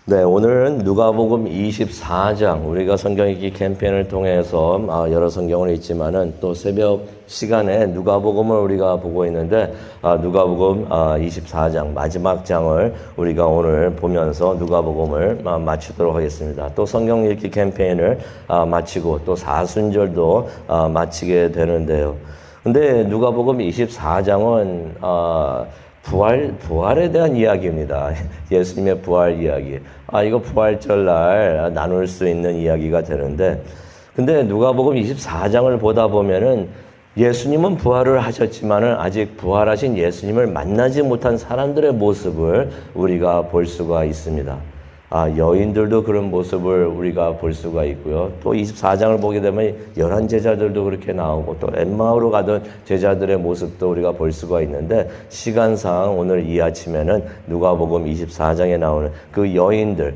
네, 오늘은 누가복음 24장, 우리가 성경 읽기 캠페인을 통해서 여러 성경을 읽지만은 또 새벽 시간에 누가복음을 우리가 보고 있는데, 누가복음 24장 마지막 장을 우리가 오늘 보면서 누가복음을 마치도록 하겠습니다. 또 성경 읽기 캠페인을 마치고 또 사순절도 마치게 되는데요. 근데 누가복음 24장은 부활에 대한 이야기입니다. 예수님의 부활 이야기. 이거 부활절 날 나눌 수 있는 이야기가 되는데, 근데 누가복음 24장을 보다 보면은 예수님은 부활을 하셨지만은 아직 부활하신 예수님을 만나지 못한 사람들의 모습을 우리가 볼 수가 있습니다. 여인들도 그런 모습을 우리가 볼 수가 있고요. 또 24장을 보게 되면 11 제자들도 그렇게 나오고 또 엠마오로 가던 제자들의 모습도 우리가 볼 수가 있는데, 시간상 오늘 이 아침에는 누가복음 24장에 나오는 그 여인들,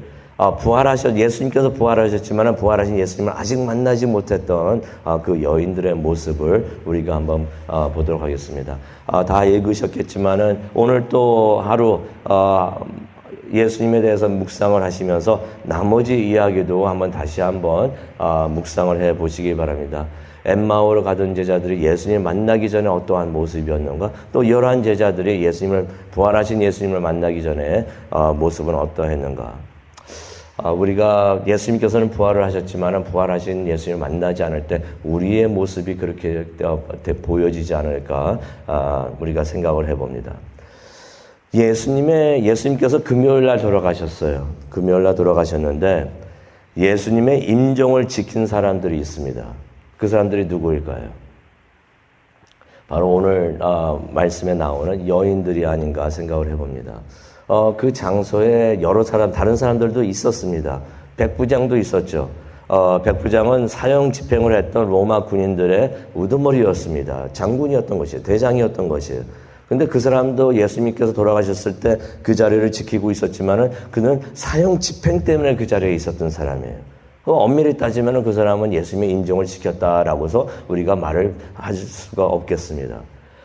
예수님께서 부활하셨지만 부활하신 예수님을 아직 만나지 못했던 그 여인들의 모습을 우리가 한번 보도록 하겠습니다. 다 읽으셨겠지만은 오늘 또 하루 예수님에 대해서 묵상을 하시면서 나머지 이야기도 다시 한번 묵상을 해 보시기 바랍니다. 엠마오로 가던 제자들이 예수님을 만나기 전에 어떠한 모습이었는가? 또 11 제자들이 부활하신 예수님을 만나기 전에 모습은 어떠했는가? 우리가 예수님께서는 부활을 하셨지만 부활하신 예수님을 만나지 않을 때 우리의 모습이 그렇게 보여지지 않을까 우리가 생각을 해봅니다. 예수님께서 금요일 날 돌아가셨어요. 금요일 날 돌아가셨는데 예수님의 임종을 지킨 사람들이 있습니다. 그 사람들이 누구일까요? 바로 오늘 말씀에 나오는 여인들이 아닌가 생각을 해봅니다. 그 장소에 다른 사람들도 있었습니다. 백부장도 있었죠. 백부장은 사형 집행을 했던 로마 군인들의 우두머리였습니다. 장군이었던 것이에요. 대장이었던 것이에요. 근데 그 사람도 예수님께서 돌아가셨을 때 그 자리를 지키고 있었지만은 그는 사형 집행 때문에 그 자리에 있었던 사람이에요. 엄밀히 따지면은 그 사람은 예수님의 임종을 지켰다라고서 우리가 말을 할 수가 없겠습니다.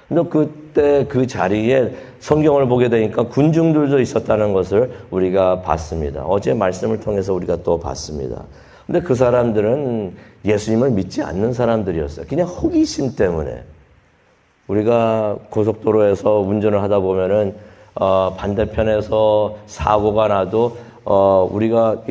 근데 그때 그 자리에 성경을 보게 되니까 군중들도 있었다는 것을 우리가 봤습니다. 어제 말씀을 통해서 우리가 또 봤습니다. 근데 그 사람들은 예수님을 믿지 않는 사람들이었어요. 그냥 호기심 때문에. 우리가 고속도로에서 운전을 하다 보면은 반대편에서 사고가 나도 우리가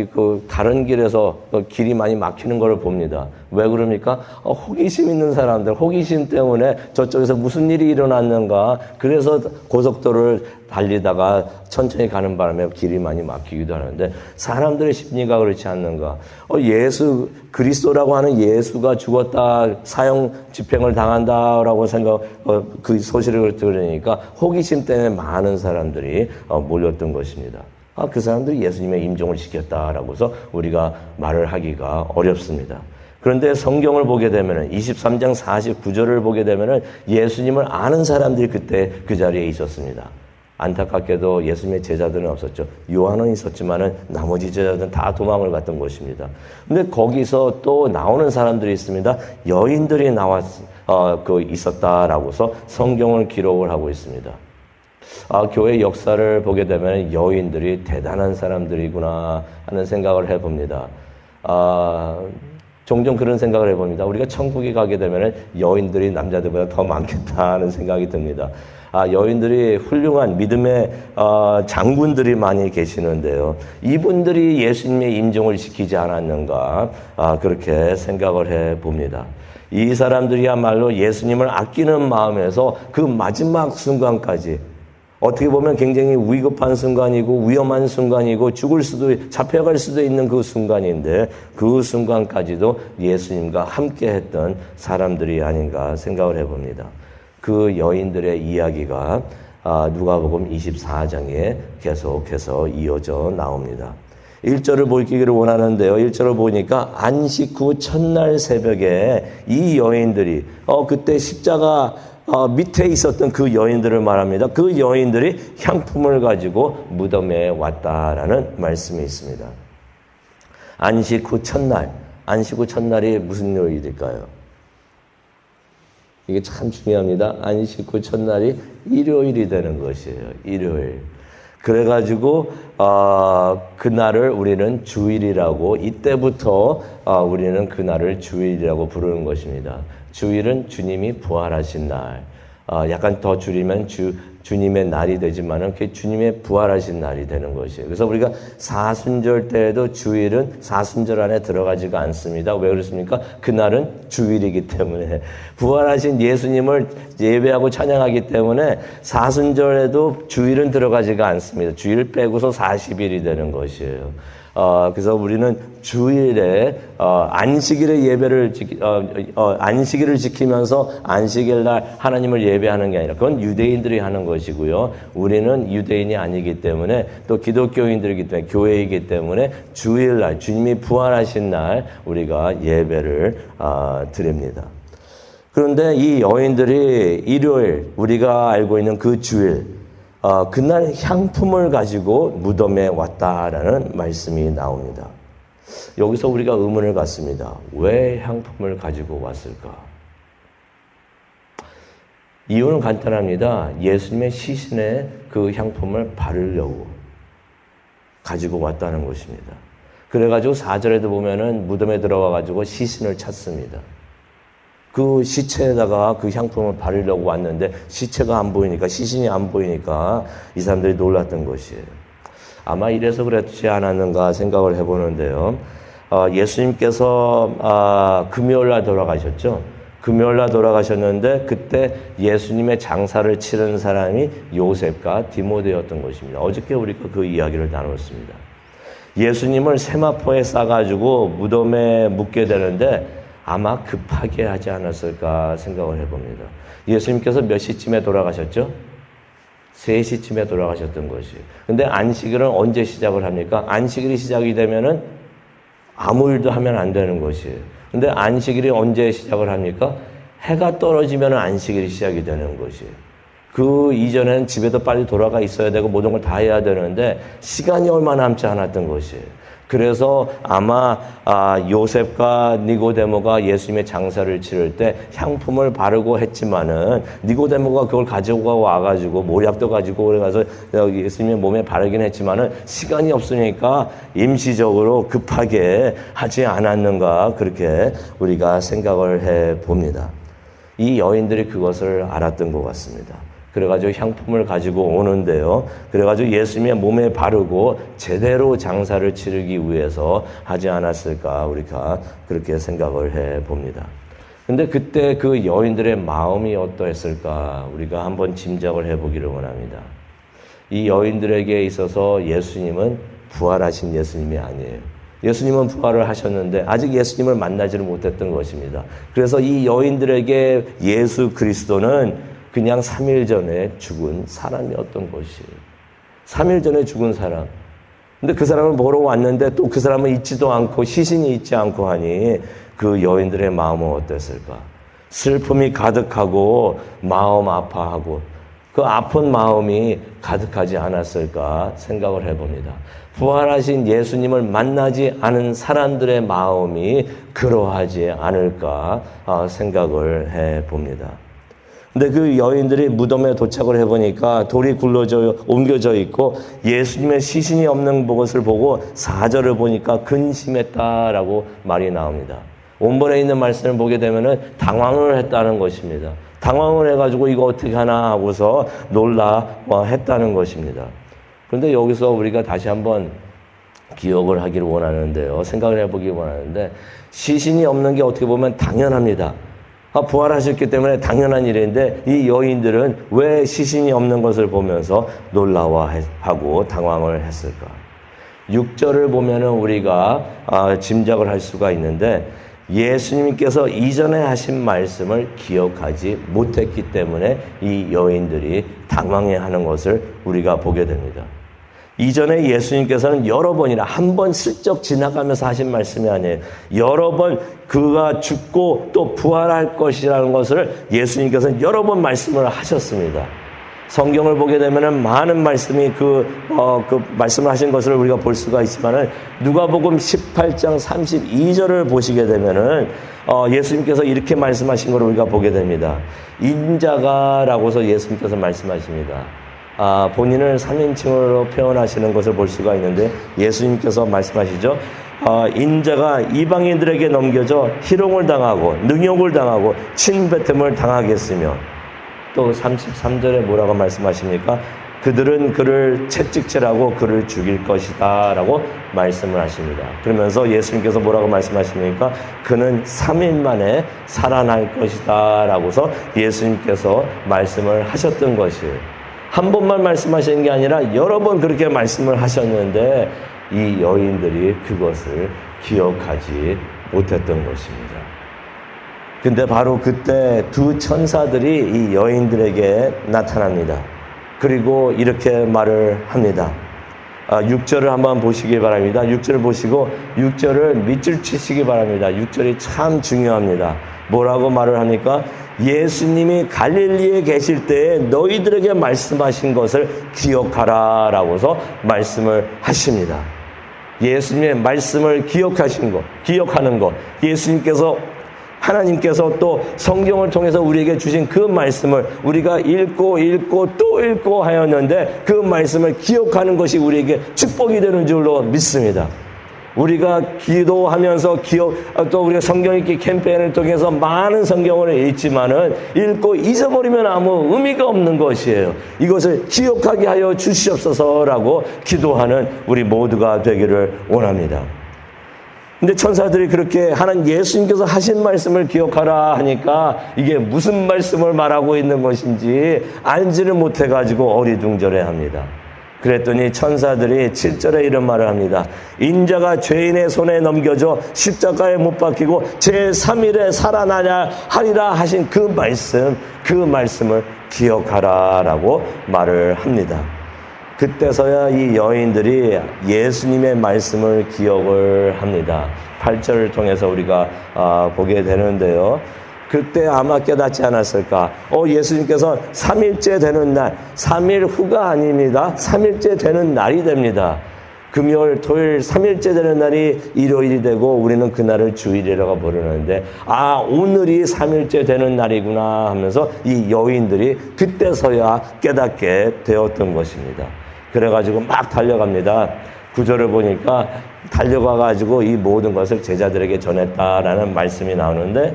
다른 길에서 길이 많이 막히는 걸 봅니다. 왜 그럽니까? 호기심 있는 사람들, 호기심 때문에 저쪽에서 무슨 일이 일어났는가. 그래서 고속도로를 달리다가 천천히 가는 바람에 길이 많이 막히기도 하는데, 사람들의 심리가 그렇지 않는가. 그리스도라고 하는 예수가 죽었다, 사형 집행을 당한다라고 그 소식을 들으니까 호기심 때문에 많은 사람들이 몰렸던 것입니다. 그 사람들이 예수님의 임종을 지켰다라고서 우리가 말을 하기가 어렵습니다. 그런데 성경을 보게 되면은 23장 49절을 보게 되면은 예수님을 아는 사람들이 그때 그 자리에 있었습니다. 안타깝게도 예수님의 제자들은 없었죠. 요한은 있었지만은 나머지 제자들은 다 도망을 갔던 것입니다. 근데 거기서 또 나오는 사람들이 있습니다. 여인들이 있었다라고서 성경을 기록을 하고 있습니다. 교회 역사를 보게 되면 여인들이 대단한 사람들이구나 하는 생각을 해봅니다. 종종 그런 생각을 해봅니다. 우리가 천국에 가게 되면 여인들이 남자들보다 더 많겠다 하는 생각이 듭니다. 여인들이 훌륭한 믿음의 장군들이 많이 계시는데요. 이분들이 예수님의 임종을 지키지 않았는가 그렇게 생각을 해봅니다. 이 사람들이야말로 예수님을 아끼는 마음에서 그 마지막 순간까지, 어떻게 보면 굉장히 위급한 순간이고 위험한 순간이고 잡혀갈 수도 있는 그 순간인데, 그 순간까지도 예수님과 함께 했던 사람들이 아닌가 생각을 해봅니다. 그 여인들의 이야기가 누가복음 24장에 계속해서 이어져 나옵니다. 1절을 보기를 원하는데요. 1절을 보니까 안식 후 첫날 새벽에 이 여인들이 그때 십자가 밑에 있었던 그 여인들을 말합니다. 그 여인들이 향품을 가지고 무덤에 왔다라는 말씀이 있습니다. 안식 후 첫날이 무슨 요일일까요? 이게 참 중요합니다. 안식 후 첫날이 일요일이 되는 것이에요. 일요일. 그래가지고 그날을 우리는 주일이라고, 이때부터 우리는 그날을 주일이라고 부르는 것입니다. 주일은 주님이 부활하신 날. 약간 더 줄이면 주님의 날이 되지만은 그게 주님의 부활하신 날이 되는 것이에요. 그래서 우리가 사순절 때에도 주일은 사순절 안에 들어가지가 않습니다. 왜 그렇습니까? 그날은 주일이기 때문에, 부활하신 예수님을 예배하고 찬양하기 때문에 사순절에도 주일은 들어가지가 않습니다. 주일 빼고서 40일이 되는 것이에요. 그래서 우리는 주일에 안식일의 예배를 안식일을 지키면서 안식일 날 하나님을 예배하는 게 아니라, 그건 유대인들이 하는 것이고요. 우리는 유대인이 아니기 때문에, 또 기독교인들이기 때문에, 교회이기 때문에 주일날, 주님이 부활하신 날 우리가 예배를 드립니다. 그런데 이 여인들이 일요일, 우리가 알고 있는 그 주일, 그날 향품을 가지고 무덤에 왔다라는 말씀이 나옵니다. 여기서 우리가 의문을 갖습니다. 왜 향품을 가지고 왔을까? 이유는 간단합니다. 예수님의 시신에 그 향품을 바르려고 가지고 왔다는 것입니다. 그래가지고 4절에도 보면은 무덤에 들어가가지고 시신을 찾습니다. 그 시체에다가 그 향품을 바르려고 왔는데 시체가 안 보이니까, 시신이 안 보이니까 이 사람들이 놀랐던 것이에요. 아마 이래서 그랬지 않았는가 생각을 해보는데요. 예수님께서 금요일날 돌아가셨죠. 금요일날 돌아가셨는데 그때 예수님의 장사를 치른 사람이 요셉과 디모데였던 것입니다. 어저께 우리가 그 이야기를 나눴습니다. 예수님을 세마포에 싸가지고 무덤에 묻게 되는데 아마 급하게 하지 않았을까 생각을 해봅니다. 예수님께서 몇 시쯤에 돌아가셨죠? 3시쯤에 돌아가셨던 것이에요. 근데 안식일은 언제 시작을 합니까? 안식일이 시작이 되면은 아무 일도 하면 안 되는 것이에요. 근데 안식일이 언제 시작을 합니까? 해가 떨어지면 안식일이 시작이 되는 것이에요. 그 이전에는 집에도 빨리 돌아가 있어야 되고 모든 걸 다 해야 되는데 시간이 얼마 남지 않았던 것이에요. 그래서 아마 요셉과 니고데모가 예수님의 장사를 치를 때 향품을 바르고 했지만은, 니고데모가 그걸 가지고 와가지고 모략도 가지고 그래가서 예수님의 몸에 바르긴 했지만은 시간이 없으니까 임시적으로 급하게 하지 않았는가, 그렇게 우리가 생각을 해 봅니다. 이 여인들이 그것을 알았던 것 같습니다. 그래가지고 향품을 가지고 오는데요. 그래가지고 예수님의 몸에 바르고 제대로 장사를 치르기 위해서 하지 않았을까, 우리가 그렇게 생각을 해 봅니다. 근데 그때 그 여인들의 마음이 어떠했을까, 우리가 한번 짐작을 해 보기를 원합니다. 이 여인들에게 있어서 예수님은 부활하신 예수님이 아니에요. 예수님은 부활을 하셨는데 아직 예수님을 만나지를 못했던 것입니다. 그래서 이 여인들에게 예수 그리스도는 그냥 3일 전에 죽은 사람이었던 것이에요. 3일 전에 죽은 사람. 근데 그 사람을 보러 왔는데 또 그 사람은 있지도 않고 시신이 있지 않고 하니 그 여인들의 마음은 어땠을까? 슬픔이 가득하고 마음 아파하고 그 아픈 마음이 가득하지 않았을까 생각을 해봅니다. 부활하신 예수님을 만나지 않은 사람들의 마음이 그러하지 않을까 생각을 해봅니다. 근데 그 여인들이 무덤에 도착을 해보니까 돌이 옮겨져 있고 예수님의 시신이 없는 것을 보고 4절을 보니까 근심했다라고 말이 나옵니다. 원본에 있는 말씀을 보게 되면은 당황을 했다는 것입니다. 당황을 해가지고 이거 어떻게 하나 하고서 놀라했다는 것입니다. 그런데 여기서 우리가 다시 한번 기억을 하기를 원하는데요. 생각을 해보기 원하는데, 시신이 없는 게 어떻게 보면 당연합니다. 부활하셨기 때문에 당연한 일인데 이 여인들은 왜 시신이 없는 것을 보면서 놀라워하고 당황을 했을까? 6절을 보면은 우리가 짐작을 할 수가 있는데, 예수님께서 이전에 하신 말씀을 기억하지 못했기 때문에 이 여인들이 당황해하는 것을 우리가 보게 됩니다. 이전에 예수님께서는 여러 번이나, 한 번 슬쩍 지나가면서 하신 말씀이 아니에요. 여러 번 그가 죽고 또 부활할 것이라는 것을 예수님께서는 여러 번 말씀을 하셨습니다. 성경을 보게 되면은 많은 말씀이 그 말씀을 하신 것을 우리가 볼 수가 있지만은, 누가복음 18장 32절을 보시게 되면은 예수님께서 이렇게 말씀하신 것을 우리가 보게 됩니다. 인자가라고서 예수님께서 말씀하십니다. 본인을 3인칭으로 표현하시는 것을 볼 수가 있는데 예수님께서 말씀하시죠. 인자가 이방인들에게 넘겨져 희롱을 당하고 능욕을 당하고 침뱉음을 당하겠으며 또 33절에 뭐라고 말씀하십니까? 그들은 그를 채찍질하고 그를 죽일 것이다 라고 말씀을 하십니다. 그러면서 예수님께서 뭐라고 말씀하십니까? 그는 3일 만에 살아날 것이다 라고서 예수님께서 말씀을 하셨던 것이에요. 한 번만 말씀하시는 게 아니라 여러 번 그렇게 말씀을 하셨는데 이 여인들이 그것을 기억하지 못했던 것입니다. 근데 바로 그때 두 천사들이 이 여인들에게 나타납니다. 그리고 이렇게 말을 합니다. 6절을 한번 보시기 바랍니다. 6절을 보시고 6절을 밑줄 치시기 바랍니다. 6절이 참 중요합니다. 뭐라고 말을 합니까? 예수님이 갈릴리에 계실 때에 너희들에게 말씀하신 것을 기억하라 라고서 말씀을 하십니다. 예수님의 말씀을 기억하는 것. 예수님께서 하나님께서 또 성경을 통해서 우리에게 주신 그 말씀을 우리가 읽고 또 읽고 하였는데 그 말씀을 기억하는 것이 우리에게 축복이 되는 줄로 믿습니다. 우리가 기도하면서 또 우리가 성경 읽기 캠페인을 통해서 많은 성경을 읽지만은 읽고 잊어버리면 아무 의미가 없는 것이에요. 이것을 기억하게 하여 주시옵소서라고 기도하는 우리 모두가 되기를 원합니다. 근데 천사들이 그렇게 하나님 예수님께서 하신 말씀을 기억하라 하니까 이게 무슨 말씀을 말하고 있는 것인지 알지를 못해가지고 어리둥절해합니다. 그랬더니 천사들이 7절에 이런 말을 합니다. 인자가 죄인의 손에 넘겨져 십자가에 못 박히고 제3일에 살아나냐 하리라 하신 그 말씀을 기억하라라고 말을 합니다. 그때서야 이 여인들이 예수님의 말씀을 기억을 합니다. 8절을 통해서 우리가 보게 되는데요. 그때 아마 깨닫지 않았을까? 예수님께서 3일째 되는 날, 3일 후가 아닙니다. 3일째 되는 날이 됩니다. 금요일, 토요일, 3일째 되는 날이 일요일이 되고 우리는 그날을 주일이라고 부르는데 오늘이 3일째 되는 날이구나 하면서 이 여인들이 그때서야 깨닫게 되었던 것입니다. 그래가지고 막 달려갑니다. 9절을 보니까 달려가가지고 이 모든 것을 제자들에게 전했다라는 말씀이 나오는데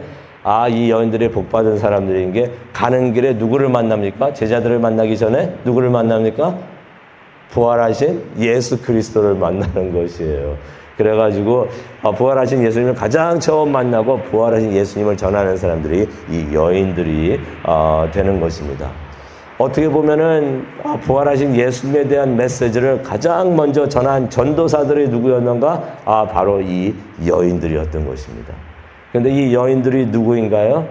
이 여인들이 복받은 사람들인 게 가는 길에 누구를 만납니까? 제자들을 만나기 전에 누구를 만납니까? 부활하신 예수 그리스도를 만나는 것이에요. 그래가지고 부활하신 예수님을 가장 처음 만나고 부활하신 예수님을 전하는 사람들이 이 여인들이 되는 것입니다. 어떻게 보면은 부활하신 예수님에 대한 메시지를 가장 먼저 전한 전도사들이 누구였는가? 바로 이 여인들이었던 것입니다. 그런데 이 여인들이 누구인가요?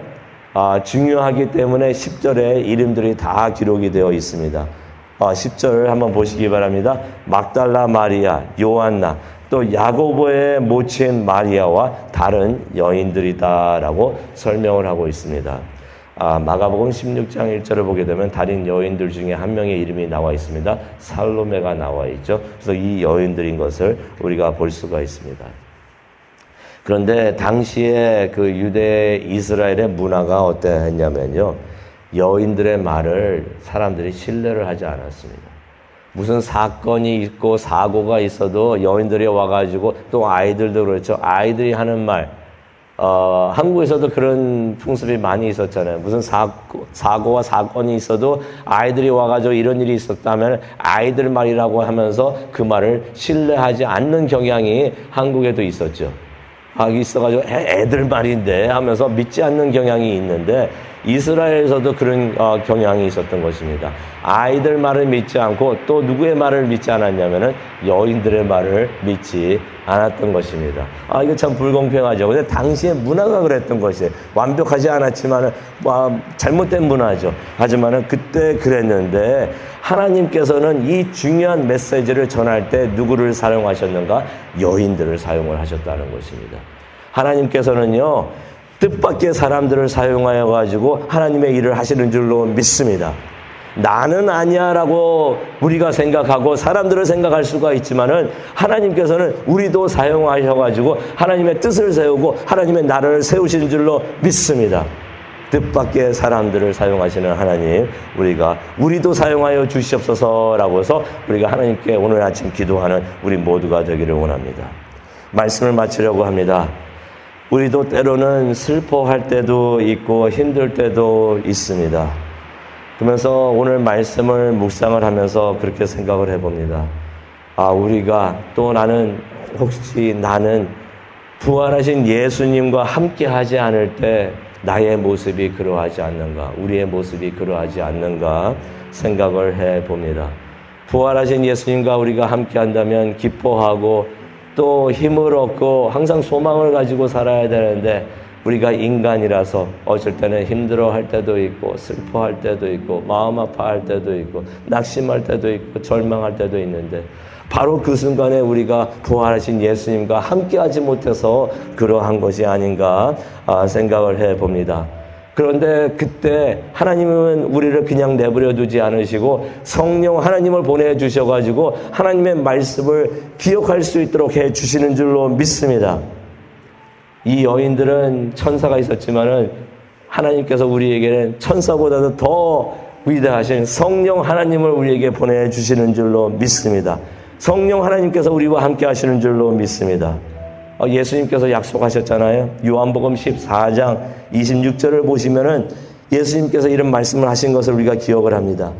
중요하기 때문에 10절에 이름들이 다 기록이 되어 있습니다. 10절을 한번 보시기 바랍니다. 막달라 마리아, 요한나, 또 야고보의 모친 마리아와 다른 여인들이다라고 설명을 하고 있습니다. 마가복음 16장 1절을 보게 되면 다른 여인들 중에 한 명의 이름이 나와 있습니다. 살로메가 나와 있죠. 그래서 이 여인들인 것을 우리가 볼 수가 있습니다. 그런데 당시에 그 유대 이스라엘의 문화가 어땠냐면요. 여인들의 말을 사람들이 신뢰를 하지 않았습니다. 무슨 사건이 있고 사고가 있어도 여인들이 와가지고 또 아이들도 그렇죠. 아이들이 하는 말, 한국에서도 그런 풍습이 많이 있었잖아요. 무슨 사고와 사건이 있어도 아이들이 와가지고 이런 일이 있었다면 아이들 말이라고 하면서 그 말을 신뢰하지 않는 경향이 한국에도 있었죠. 있어가지고 애들 말인데 하면서 믿지 않는 경향이 있는데 이스라엘에서도 그런 경향이 있었던 것입니다. 아이들 말을 믿지 않고 또 누구의 말을 믿지 않았냐면은 여인들의 말을 믿지 않았던 것입니다. 이거 참 불공평하죠. 근데 당시의 문화가 그랬던 것이에요. 완벽하지 않았지만은 잘못된 문화죠. 하지만은 그때 그랬는데 하나님께서는 이 중요한 메시지를 전할 때 누구를 사용하셨는가? 여인들을 사용을 하셨다는 것입니다. 하나님께서는요, 뜻밖의 사람들을 사용하여 가지고 하나님의 일을 하시는 줄로 믿습니다. 나는 아니야 라고 우리가 생각하고 사람들을 생각할 수가 있지만은 하나님께서는 우리도 사용하셔 가지고 하나님의 뜻을 세우고 하나님의 나라를 세우시는 줄로 믿습니다. 뜻밖의 사람들을 사용하시는 하나님, 우리도 사용하여 주시옵소서라고 해서 우리가 하나님께 오늘 아침 기도하는 우리 모두가 되기를 원합니다. 말씀을 마치려고 합니다. 우리도 때로는 슬퍼할 때도 있고 힘들 때도 있습니다. 그러면서 오늘 말씀을 묵상을 하면서 그렇게 생각을 해봅니다. 우리가 또 혹시 나는 부활하신 예수님과 함께 하지 않을 때 나의 모습이 그러하지 않는가, 우리의 모습이 그러하지 않는가 생각을 해봅니다. 부활하신 예수님과 우리가 함께 한다면 기뻐하고 또 힘을 얻고 항상 소망을 가지고 살아야 되는데, 우리가 인간이라서 어쩔 때는 힘들어할 때도 있고 슬퍼할 때도 있고 마음 아파할 때도 있고 낙심할 때도 있고 절망할 때도 있는데, 바로 그 순간에 우리가 부활하신 예수님과 함께하지 못해서 그러한 것이 아닌가 생각을 해봅니다. 그런데 그때 하나님은 우리를 그냥 내버려 두지 않으시고 성령 하나님을 보내주셔가지고 하나님의 말씀을 기억할 수 있도록 해주시는 줄로 믿습니다. 이 여인들은 천사가 있었지만은 하나님께서 우리에게는 천사보다도 더 위대하신 성령 하나님을 우리에게 보내주시는 줄로 믿습니다. 성령 하나님께서 우리와 함께 하시는 줄로 믿습니다. 예수님께서 약속하셨잖아요. 요한복음 14장 26절을 보시면은 예수님께서 이런 말씀을 하신 것을 우리가 기억을 합니다.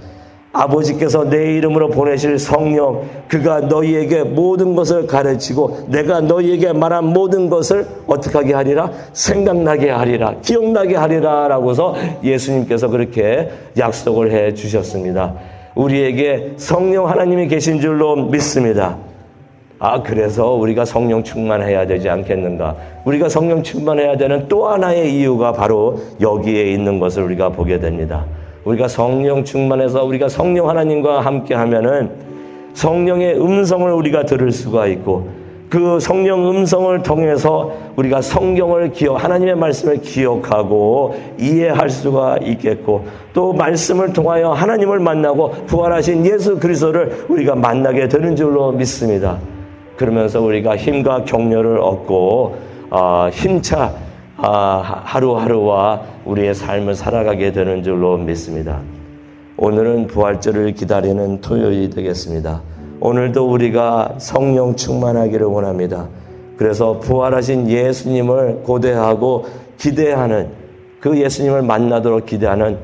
아버지께서 내 이름으로 보내실 성령, 그가 너희에게 모든 것을 가르치고 내가 너희에게 말한 모든 것을 어떻게 하게 하리라? 생각나게 하리라, 기억나게 하리라 라고서 예수님께서 그렇게 약속을 해 주셨습니다. 우리에게 성령 하나님이 계신 줄로 믿습니다. 그래서 우리가 성령 충만해야 되지 않겠는가? 우리가 성령 충만해야 되는 또 하나의 이유가 바로 여기에 있는 것을 우리가 보게 됩니다. 우리가 성령 충만해서 우리가 성령 하나님과 함께 하면은 성령의 음성을 우리가 들을 수가 있고, 그 성령 음성을 통해서 우리가 성경을 하나님의 말씀을 기억하고 이해할 수가 있겠고, 또 말씀을 통하여 하나님을 만나고 부활하신 예수 그리스도를 우리가 만나게 되는 줄로 믿습니다. 그러면서 우리가 힘과 격려를 얻고 힘차 하루하루와 우리의 삶을 살아가게 되는 줄로 믿습니다. 오늘은 부활절을 기다리는 토요일이 되겠습니다. 오늘도 우리가 성령 충만하기를 원합니다. 그래서 부활하신 예수님을 고대하고 기대하는, 그 예수님을 만나도록 기대하는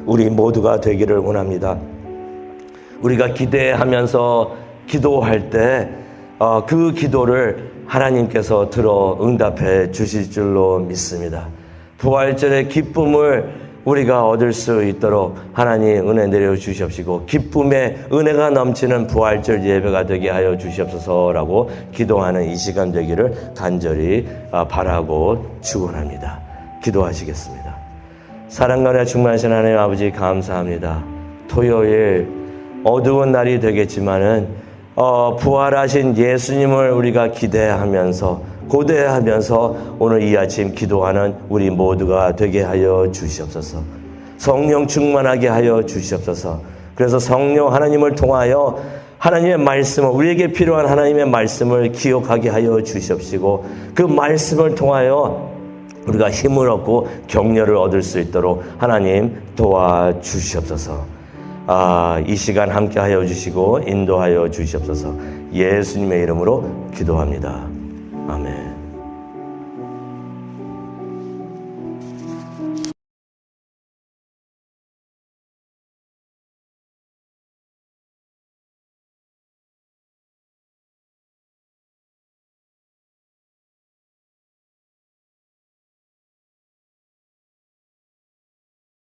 우리 모두가 되기를 원합니다. 우리가 기대하면서 기도할 때 그 기도를 하나님께서 들어 응답해 주실 줄로 믿습니다. 부활절의 기쁨을 우리가 얻을 수 있도록 하나님 은혜 내려 주시옵시고, 기쁨의 은혜가 넘치는 부활절 예배가 되게 하여 주시옵소서라고 기도하는 이 시간 되기를 간절히 바라고 축원합니다. 기도하시겠습니다. 사랑과 은혜 충만하신 하나님 아버지, 감사합니다. 토요일 어두운 날이 되겠지만은 부활하신 예수님을 우리가 기대하면서 고대하면서 오늘 이 아침 기도하는 우리 모두가 되게 하여 주시옵소서. 성령 충만하게 하여 주시옵소서. 그래서 성령 하나님을 통하여 하나님의 말씀을, 우리에게 필요한 하나님의 말씀을 기억하게 하여 주시옵시고, 그 말씀을 통하여 우리가 힘을 얻고 격려를 얻을 수 있도록 하나님 도와주시옵소서. 이 시간 함께 하여 주시고 인도하여 주시옵소서. 예수님의 이름으로 기도합니다. 아멘.